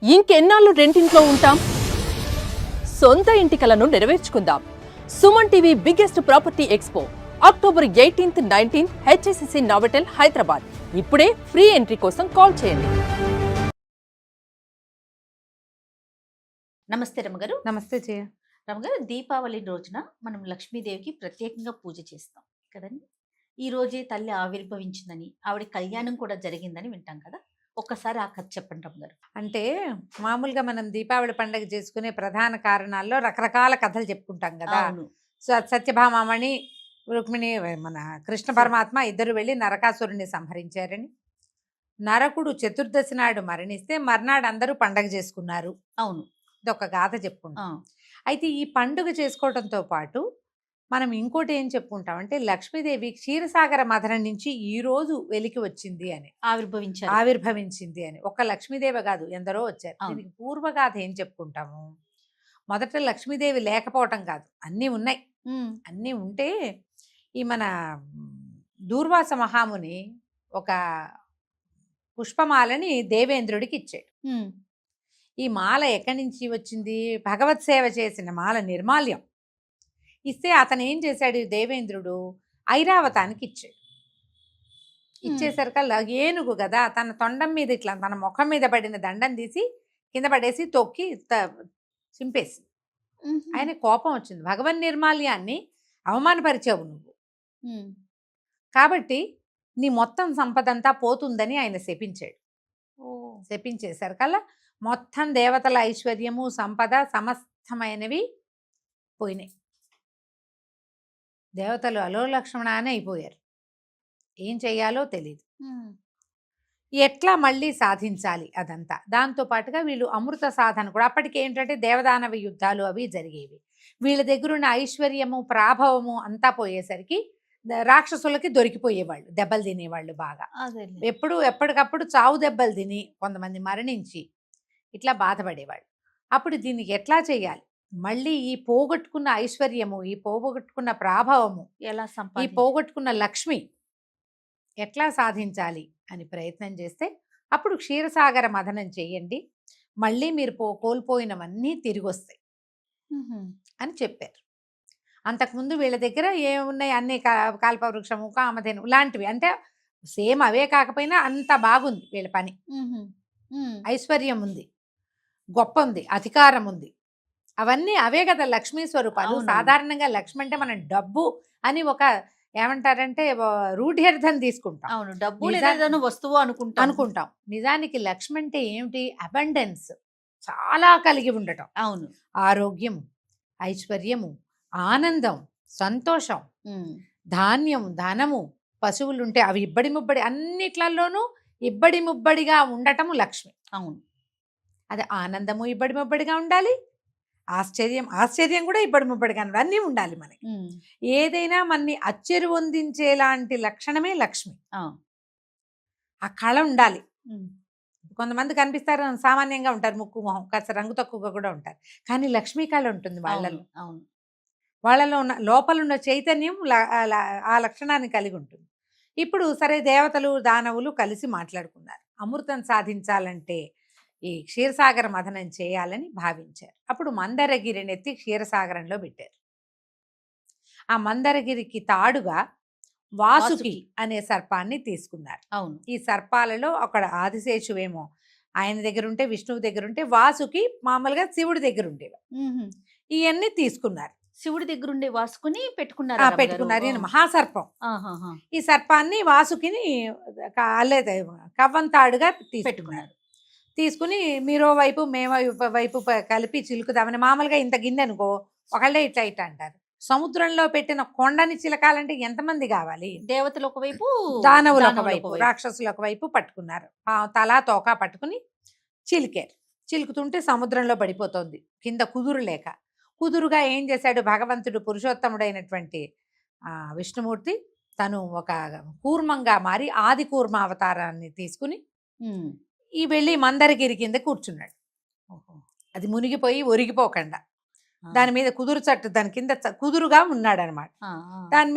ఇంకెన్నాళ్ళు రెంటింట్లో ఉంటాం? సొంత ఇంటి కలను నెరవేర్చుకుందాం. Suman TV biggest property expo October 18th, 19th HSCC Novotel Hyderabad. ఇప్పుడే ఫ్రీ ఎంట్రీ కోసం కాల్ చేయండి. నమస్తే రమగారు. నమస్తే జయ. రమగారు, దీపావళి రోజున మనం లక్ష్మీదేవికి ప్రత్యేకంగా పూజ చేస్తాం కదండి. ఈ రోజే తల్లి ఆవిర్భవించిందని, ఆవిడ కళ్యాణం కూడా జరిగిందని వింటాం కదా. ఒక్కసారి ఆ కథ చెప్పండి రమగారు. అంటే మామూలుగా మనం దీపావళి పండుగ చేసుకునే ప్రధాన కారణాల్లో రకరకాల కథలు చెప్పుకుంటాం కదా. అవును. సో సత్యభామామణి, రుక్మిణి, మన కృష్ణ పరమాత్మ ఇద్దరు వెళ్ళి నరకాసురుని సంహరించారని, నరకుడు చతుర్దశి నాడు మరణిస్తే మర్నాడు అందరూ పండగ చేసుకున్నారు. అవును, ఇదొక గాథ చెప్పుకుంటాం. అయితే ఈ పండుగ చేసుకోవడంతో పాటు మనం ఇంకోటి ఏం చెప్పుకుంటాం అంటే, లక్ష్మీదేవి క్షీరసాగర మథనం నుంచి ఈ రోజు వెలికి వచ్చింది అని, ఆవిర్భవించింది అని. ఒక్క లక్ష్మీదేవి కాదు, ఎందరో వచ్చారు. దీనికి పూర్వగాథ ఏం చెప్పుకుంటాము. మొదట లక్ష్మీదేవి లేకపోవటం కాదు, అన్నీ ఉన్నాయి. అన్నీ ఉంటే ఈ మన దూర్వాస మహాముని ఒక పుష్పమాలని దేవేంద్రుడికి ఇచ్చాడు. ఈ మాల ఎక్కడి నుంచి వచ్చింది? భగవత్ సేవ చేసిన మాల, నిర్మాల్యం. ఇస్తే అతను ఏం చేశాడు, దేవేంద్రుడు ఐరావతానికి ఇచ్చాడు. ఇచ్చేసరికల్లా ఏనుగు కదా, తన తొండం మీద ఇట్లా తన ముఖం మీద పడిన దండం తీసి కింద పడేసి తొక్కి చింపేసి, ఆయన కోపం వచ్చింది. భగవన్ నిర్మాల్యాన్ని అవమానపరిచావు నువ్వు, కాబట్టి నీ మొత్తం సంపదంతా పోతుందని ఆయన శపించాడు. శపించేసరికల్లా మొత్తం దేవతల ఐశ్వర్యము, సంపద సమస్తమైనవి పోయినాయి. దేవతలు అలోలక్ష్మణ అయిపోయారు. ఏం చెయ్యాలో తెలియదు. ఎట్లా మళ్ళీ సాధించాలి అదంతా. దాంతో పాటుగా వీళ్ళు అమృత సాధన కూడా, అప్పటికి ఏంటంటే దేవదానవ యుద్ధాలు అవి జరిగేవి. వీళ్ళ దగ్గరున్న ఐశ్వర్యము, ప్రాభవము అంతా పోయేసరికి రాక్షసులకి దొరికిపోయేవాళ్ళు, దెబ్బలు తినేవాళ్ళు బాగా. ఎప్పటికప్పుడు చావు దెబ్బలు తిని కొంతమంది మరణించి ఇట్లా బాధపడేవాళ్ళు. అప్పుడు దీనికి ఎట్లా చేయాలి, మళ్ళీ ఈ పోగొట్టుకున్న ఐశ్వర్యము, ఈ పోగొట్టుకున్న ప్రాభవము, ఈ పోగొట్టుకున్న లక్ష్మి ఎట్లా సాధించాలి అని ప్రయత్నం చేస్తే, అప్పుడు క్షీరసాగర మథనం చేయండి, మళ్ళీ మీరు కోల్పోయినవన్నీ తిరిగి వస్తాయి అని చెప్పారు. అంతకుముందు వీళ్ళ దగ్గర ఏమున్నాయి, అన్ని కల్పవృక్షము, కామధేను లాంటివి, అంటే సేమ్ అవే కాకపోయినా అంత బాగుంది వీళ్ళ పని. ఐశ్వర్యం ఉంది, గొప్ప ఉంది, అధికారం ఉంది, అవన్నీ అవే కదా లక్ష్మీ స్వరూపాలు. సాధారణంగా లక్ష్మి అంటే మనం డబ్బు అని ఒక ఏమంటారంటే రూఢ్యర్థం తీసుకుంటాం. అవును, డబ్బు వస్తువు అనుకుంటాం. నిజానికి లక్ష్మి అంటే ఏమిటి? అబండెన్స్, చాలా కలిగి ఉండటం. అవును, ఆరోగ్యం, ఐశ్వర్యము, ఆనందం, సంతోషం, ధాన్యం, ధనము, పశువులుంటే అవి ఇబ్బడి ముబ్బడి, అన్నిట్లలోనూ ఇబ్బడి ముబ్బడిగా ఉండటము లక్ష్మి. అవును, అది ఆనందము ఇబ్బడి ముబ్బడిగా ఉండాలి, ఆశ్చర్యం కూడా ఇబ్బడి ముబ్బడిగా అన్నీ ఉండాలి మనకి. ఏదైనా మనని అచ్చెరువొందించేలాంటి లక్షణమే లక్ష్మి. ఆ కళ ఉండాలి. కొంతమంది కనిపిస్తారు సామాన్యంగా ఉంటారు, ముక్కు మొహం కాస్త రంగు తక్కువగా కూడా ఉంటారు, కానీ లక్ష్మీ కళ ఉంటుంది వాళ్ళలో. వాళ్ళలో ఉన్న లోపల ఉన్న చైతన్యం ఆ లక్షణాన్ని కలిగి ఉంటుంది. ఇప్పుడు సరే, దేవతలు దానవులు కలిసి మాట్లాడుకున్నారు, అమృతం సాధించాలంటే ఈ క్షీరసాగర మథనం చేయాలని భావించారు. అప్పుడు మందరగిరిని ఎత్తి క్షీరసాగరంలో పెట్టారు. ఆ మందరగిరికి తాడుగా వాసుకి అనే సర్పాన్ని తీసుకున్నారు. అవును, ఈ సర్పాలలో అక్కడ ఆదిశేషువేమో ఆయన దగ్గర ఉంటే, విష్ణువు దగ్గర ఉంటే, వాసుకి మామూలుగా శివుడి దగ్గర ఉండేవి. ఇవన్నీ తీసుకున్నారు. శివుడి దగ్గర ఉండే వాసుకుని పెట్టుకున్నారు. ఈయన మహాసర్పం. ఈ సర్పాన్ని వాసుకిని కవ్వంతాడుగా పెట్టుకున్నారు. తీసుకుని మీరో వైపు మేమో వైపు కలిపి చిలుకుదామని, మామూలుగా ఇంత గిన్నె అనుకో ఒకళ్ళే ఇట్లా ఇట్లా అంటారు. సముద్రంలో పెట్టిన కొండని చిలకాలంటే ఎంతమంది కావాలి? దేవతలు ఒకవైపు, దానవులు ఒకవైపు, రాక్షసులు ఒకవైపు పట్టుకున్నారు. తలా తోక పట్టుకుని చిలికారు. చిలుకుతుంటే సముద్రంలో పడిపోతుంది కింద కుదురు లేక. కుదురుగా ఏం చేశాడు భగవంతుడు, పురుషోత్తముడైనటువంటి విష్ణుమూర్తి, తను ఒక కూర్మంగా మారి ఆది కూర్మ అవతారాన్ని తీసుకుని ఈ వెళ్ళి మందరగిరి కింద కూర్చున్నాడు. అది మునిగిపోయి ఒరిగిపోకుండా దాని మీద కుదురు చట్టు, దాని కింద కుదురుగా ఉన్నాడు అనమాట. దాని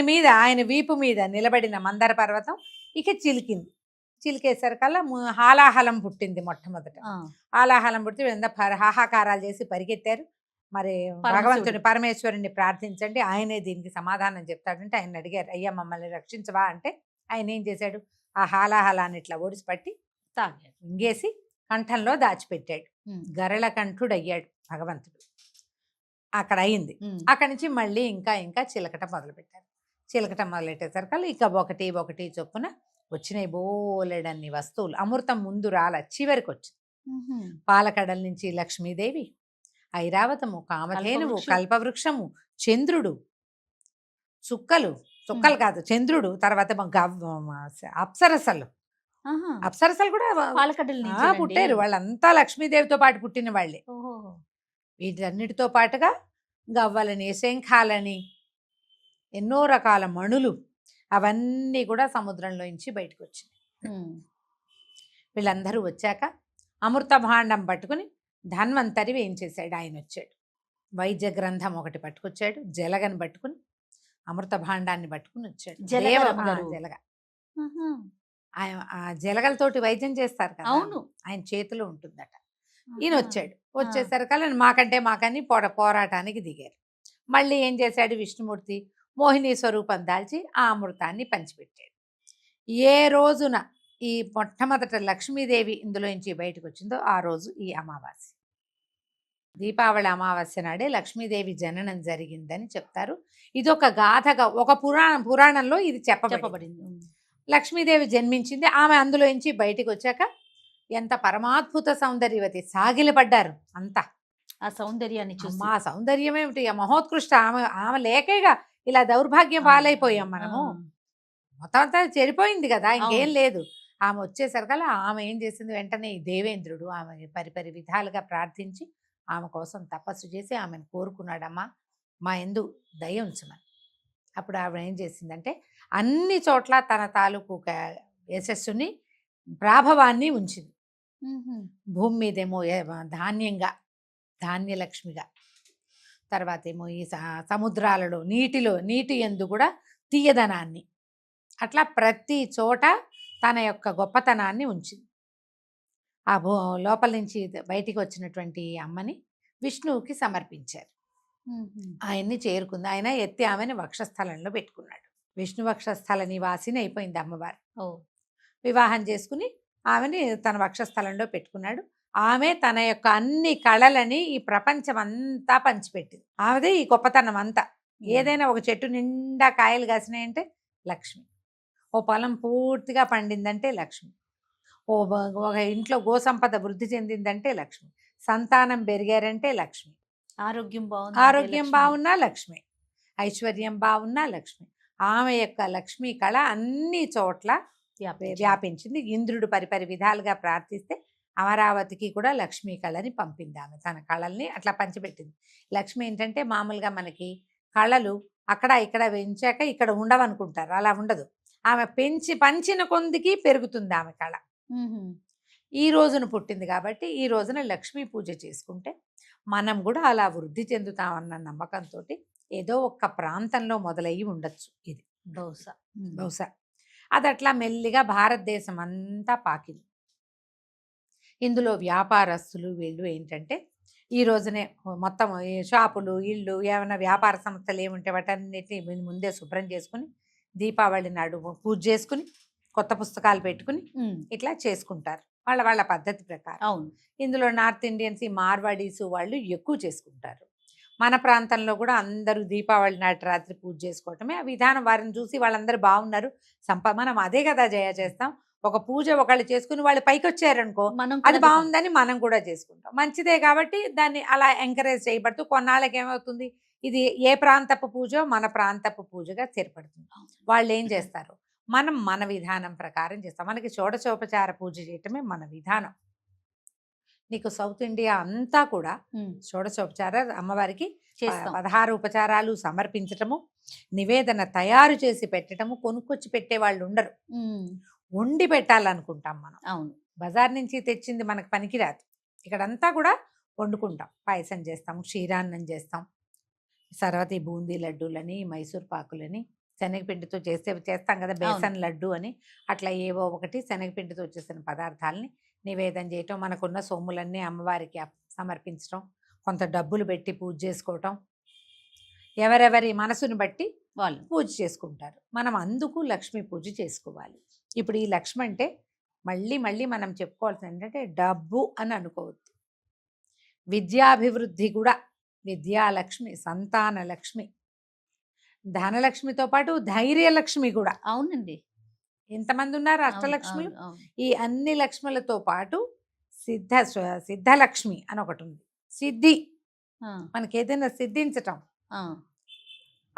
మీద ఆయన వీపు మీద నిలబడిన మందర పర్వతం ఇక చిలికింది. చిలికేసరికల్లా హాలాహలం పుట్టింది మొట్టమొదట. ఆ, హాలాహలం పుట్టి వీళ్ళందరూ హాహాకారాలు చేసి పరిగెత్తారు. మరి భగవంతుని పరమేశ్వరుని ప్రార్థించండి, ఆయనే దీనికి సమాధానం చెప్తాడంటే ఆయన అడిగారు, అయ్యా మమ్మల్ని రక్షించవా అంటే ఆయన ఏం చేశాడు, ఆ హాలాహలాన్ని ఇట్లా ఒడిసి పట్టి తాగాడు. ఇంగేసి కంఠంలో దాచిపెట్టాడు. ఉమ్, గరళ కంఠుడు అయ్యాడు భగవంతుడు. అక్కడ అయింది. ఉమ్, అక్కడి నుంచి మళ్ళీ ఇంకా ఇంకా చిలకట మొదలుపెట్టారు. చిలకట మొదలెట్టేసరికి ఇక ఒకటి ఒకటి చొప్పున వచ్చినాయి బోలెడన్ని వస్తువులు. అమృతం ముందు రాల, చివరికి వచ్చింది. ఉహుం. పాలకడల నుంచి లక్ష్మీదేవి, ఐరావతము, కామధేనువు, కల్పవృక్షం. కల్పవృక్షము, చంద్రుడు, చుక్కలు కాదు చంద్రుడు, తర్వాత అప్సరసలు. ఆహా. అప్సరసలు కూడా పాలకడల నుంచి పుట్టారు. వాళ్ళంతా లక్ష్మీదేవితో పాటు పుట్టిన వాళ్ళే. ఓహో. వీటన్నిటితో పాటుగా గవ్వలని, శంఖాలని, ఎన్నో రకాల మణులు అవన్నీ కూడా సముద్రంలో నుంచి బయటకు వచ్చినాయి. ఉమ్, వీళ్ళందరూ వచ్చాక అమృత భాండం పట్టుకుని ధన్వంతరి ఏం చేశాడు, ఆయన వచ్చాడు. వైద్య గ్రంథం ఒకటి పట్టుకొచ్చాడు, జలగని పట్టుకుని అమృత భాండాన్ని పట్టుకుని వచ్చాడు. జలగ. ఆహా. ఆయన ఆ జలగలతోటి వైద్యం చేస్తారు కదా, అవును. ఆయన చేతిలో ఉంటుందట. ఈయన ఆహా. వచ్చాడు. వచ్చేసరికల్లా మాకని పోరాటానికి దిగారు. మళ్ళీ ఏం చేశాడు విష్ణుమూర్తి, మోహిని స్వరూపం దాల్చి ఆ అమృతాన్ని పంచిపెట్టాడు. ఏ రోజున ఈ మొట్టమొదట లక్ష్మీదేవి ఇందులోంచి బయటకు వచ్చిందో ఆ రోజు ఈ అమావాస్య. దీపావళి అమావాస్య నాడే లక్ష్మీదేవి జననం జరిగిందని చెప్తారు. ఇది ఒక గాథగా, ఒక పురాణంలో ఇది చెప్పబడింది. లక్ష్మీదేవి జన్మించింది, ఆమె అందులోంచి బయటకు వచ్చాక ఎంత పరమాద్భుత సౌందర్యవతి, సాగిలపడ్డారు అంతా. ఆ సౌందర్యాన్ని చూసి మా సౌందర్యం ఏమిటి, ఆ మహోత్కృష్ట, ఆమె లేకేగా ఇలా దౌర్భాగ్యం పాలైపోయాం మనము. మొత్తం అంతా చెడిపోయింది కదా, ఇంకేం లేదు. ఆమె వచ్చేసరికల్లా ఆమె ఏం చేసింది, వెంటనే ఈ దేవేంద్రుడు ఆమె పరిపరి విధాలుగా ప్రార్థించి ఆమె కోసం తపస్సు చేసి ఆమెను కోరుకున్నాడమ్మా, మా యందు దయ ఉంచమని. అప్పుడు ఆవిడ ఏం చేసిందంటే అన్ని చోట్ల తన తాలూకు యశస్సుని, ప్రాభవాన్ని ఉంచింది. భూమి మీదేమో ధాన్యంగా, ధాన్యలక్ష్మిగా, తర్వాత ఏమో ఈ సముద్రాలలో నీటి యందు కూడా తీయదనాన్ని, అట్లా ప్రతి చోట తన యొక్క గొప్పతనాన్ని ఉంచింది. ఆ లోపల నుంచి బయటికి వచ్చినటువంటి అమ్మని విష్ణువుకి సమర్పించారు. ఆయన్ని చేరుకుంది. ఆయన ఎత్తి ఆమెను వక్షస్థలంలో పెట్టుకున్నాడు. విష్ణు వక్షస్థల నివాసిని అయిపోయింది అమ్మవారు. వివాహం చేసుకుని ఆమెని తన వక్షస్థలంలో పెట్టుకున్నాడు. ఆమె తన యొక్క అన్ని కళలని ఈ ప్రపంచం అంతా పంచిపెట్టింది. ఆమెదే ఈ గొప్పతనం అంతా. ఏదైనా ఒక చెట్టు నిండా కాయలు కాసినాయంటే లక్ష్మి, ఓ పొలం పూర్తిగా పండిందంటే లక్ష్మి, ఒక ఇంట్లో గోసంపద వృద్ధి చెందిందంటే లక్ష్మి, సంతానం పెరిగారంటే లక్ష్మి, ఆరోగ్యం బాగున్నా లక్ష్మి, ఐశ్వర్యం బాగున్నా లక్ష్మి. ఆమె యొక్క లక్ష్మీ కళ అన్ని చోట్ల వ్యాపించింది. ఇంద్రుడు పరిపరి విధాలుగా ప్రార్థిస్తే అమరావతికి కూడా లక్ష్మీ కళని పంపింది. ఆమె తన కళల్ని అట్లా పంచిపెట్టింది. లక్ష్మి ఏంటంటే మామూలుగా మనకి కళలు అక్కడ ఇక్కడ పెంచాక ఇక్కడ ఉండవనుకుంటారు, అలా ఉండదు. ఆమె పంచిన కొందికి పెరుగుతుంది ఆమె కళ. ఈ రోజున పుట్టింది కాబట్టి ఈ రోజున లక్ష్మీ పూజ చేసుకుంటే మనం కూడా అలా వృద్ధి చెందుతామన్న నమ్మకంతో ఏదో ఒక్క ప్రాంతంలో మొదలయ్యి ఉండొచ్చు. ఇది బహుశా అది అట్లా మెల్లిగా భారతదేశం అంతా పాకింది. ఇందులో వ్యాపారస్తులు వీళ్ళు ఏంటంటే ఈ రోజునే మొత్తం షాపులు, ఇళ్ళు, ఏమైనా వ్యాపార సంస్థలు ఏముంటే వాటన్నిటిని ముందే శుభ్రం చేసుకుని దీపావళి నాడు పూజ చేసుకుని కొత్త పుస్తకాలు పెట్టుకుని ఇట్లా చేసుకుంటారు వాళ్ళ పద్ధతి ప్రకారం. అవును. ఇందులో నార్త్ ఇండియన్స్, ఈ మార్వాడీస్ వాళ్ళు ఎక్కువ చేసుకుంటారు. మన ప్రాంతంలో కూడా అందరూ దీపావళి నాటి రాత్రి పూజ చేసుకోవటమే ఆ విధానం. వారిని చూసి వాళ్ళందరూ బాగున్నారు, మనం అదే కదా చేస్తాం. ఒక పూజ ఒకళ్ళు చేసుకుని వాళ్ళు పైకి వచ్చారనుకో, అది బాగుందని మనం కూడా చేసుకుంటాం. మంచిదే కాబట్టి దాన్ని అలా ఎంకరేజ్ చేయబడుతూ కొన్నాళ్ళకి ఏమవుతుంది, ఇది ఏ ప్రాంతపు పూజో మన ప్రాంతపు పూజగా స్థిరపడుతుంది. వాళ్ళు ఏం చేస్తారు, మనం మన విధానం ప్రకారం చేస్తాం. మనకి షోడశోపచార పూజ చేయటమే మన విధానం. నీకు సౌత్ ఇండియా అంతా కూడా షోడశోపచార అమ్మవారికి 16 ఉపచారాలు సమర్పించటము, నివేదన తయారు చేసి పెట్టడము. కొనుక్కొచ్చి పెట్టే వాళ్ళు ఉండరు, వండి పెట్టాలనుకుంటాం మనం. అవును. బజార్ నుంచి తెచ్చింది మనకు పనికిరాదు. ఇక్కడంతా కూడా వండుకుంటాం. పాయసం చేస్తాం, క్షీరాన్నం చేస్తాం, తర్వాత ఈ బూందీ లడ్డూలని, మైసూర్ పాకులని, శనగపిండితో చేస్తాం కదా బేసన్ లడ్డు అని, అట్లా ఏవో ఒకటి శనగపిండితో చేసిన పదార్థాలని నివేదన చేయటం, మనకున్న సొమ్ములన్నీ అమ్మవారికి సమర్పించడం, కొంత డబ్బులు పెట్టి పూజ చేసుకోవటం, ఎవరెవరి మనసుని బట్టి వాళ్ళు పూజ చేసుకుంటారు. మనం అందుకు లక్ష్మీ పూజ చేసుకోవాలి. ఇప్పుడు ఈ లక్ష్మి అంటే మళ్ళీ మళ్ళీ మనం చెప్పుకోవాల్సింది ఏంటంటే డబ్బు అని అనుకోవద్దు. విద్యాభివృద్ధి కూడా, విద్యాలక్ష్మి, సంతాన లక్ష్మి, ధనలక్ష్మితో పాటు ధైర్యలక్ష్మి కూడా. అవునండి. ఎంతమంది ఉన్నారు అవును, అష్టలక్ష్మి? అవును, అవును. ఈ అన్ని లక్ష్ములతో పాటు సిద్ధలక్ష్మి అని ఒకటి ఉంది. సిద్ధి, ఆ, మనకి ఏదైనా సిద్ధించటం, ఆ,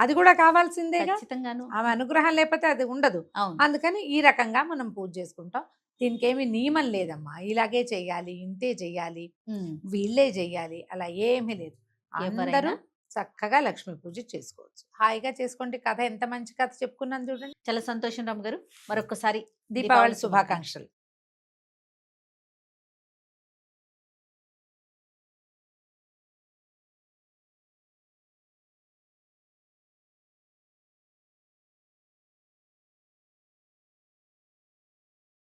అది కూడా కావాల్సిందేగా. ఖచ్చితంగాను. ఆమె అనుగ్రహం లేకపోతే అది ఉండదు. అవును. అందుకని ఈ రకంగా మనం పూజ చేసుకుంటాం. దీనికి ఏమి నియమం లేదమ్మా, ఇలాగే చెయ్యాలి, ఇంతే చెయ్యాలి, ఉమ్. వీళ్ళే చెయ్యాలి, అలా ఏమీ లేదు. అందరూ ఎవరైనా చక్కగా లక్ష్మీ పూజ చేసుకోవచ్చు. హాయిగా చేసుకోండి. కథ ఎంత మంచి కథ చెప్పుకున్నాను చూడండి. చాలా సంతోషం రామ్ గారు. మరొకసారి దీపావళి శుభాకాంక్షలు.